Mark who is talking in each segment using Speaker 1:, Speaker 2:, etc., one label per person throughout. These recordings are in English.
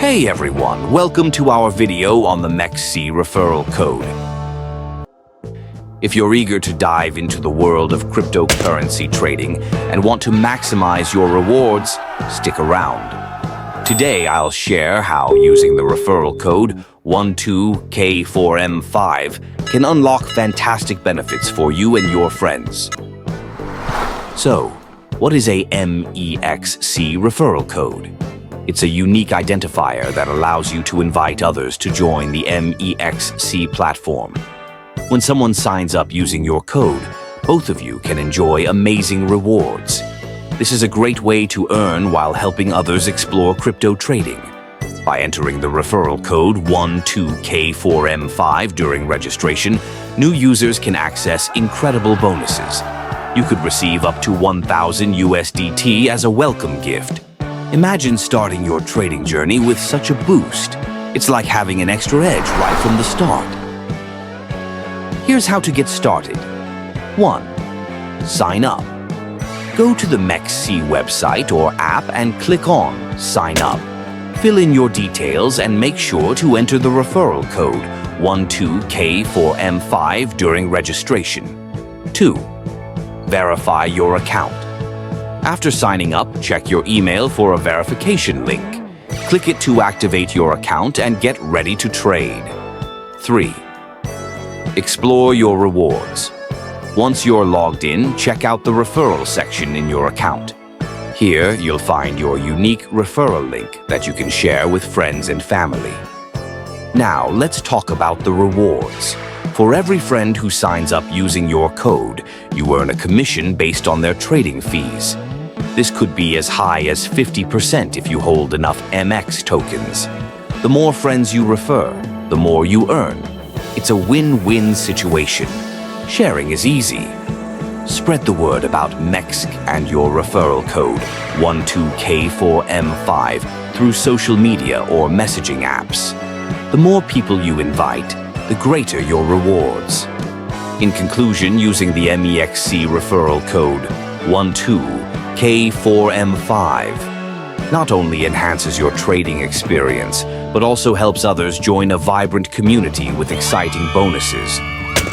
Speaker 1: Hey everyone, welcome to our video on the MEXC Referral Code. If you're eager to dive into the world of cryptocurrency trading and want to maximize your rewards, stick around. Today I'll share how using the referral code 12K4M5 can unlock fantastic benefits for you and your friends. So, what is a MEXC referral code? It's a unique identifier that allows you to invite others to join the MEXC platform. When someone signs up using your code, both of you can enjoy amazing rewards. This is a great way to earn while helping others explore crypto trading. By entering the referral code 12K4M5 during registration, new users can access incredible bonuses. You could receive up to 1,000 USDT as a welcome gift. Imagine starting your trading journey with such a boost. It's like having an extra edge right from the start. Here's how to get started. 1. Sign up. Go to the MEXC website or app and click on Sign Up. Fill in your details and make sure to enter the referral code 12K4M5 during registration. 2. Verify your account. After signing up, check your email for a verification link. Click it to activate your account and get ready to trade. 3. Explore your rewards. Once you're logged in, check out the referral section in your account. Here, you'll find your unique referral link that you can share with friends and family. Now, let's talk about the rewards. For every friend who signs up using your code, you earn a commission based on their trading fees. This could be as high as 50% if you hold enough MEXC tokens. The more friends you refer, the more you earn. It's a win-win situation. Sharing is easy. Spread the word about MEXC and your referral code 12K4M5 through social media or messaging apps. The more people you invite, the greater your rewards. In conclusion, using the MEXC referral code 12K4M5 not only enhances your trading experience, but also helps others join a vibrant community with exciting bonuses.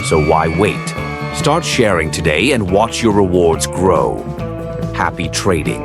Speaker 1: So why wait? Start sharing today and watch your rewards grow. Happy trading!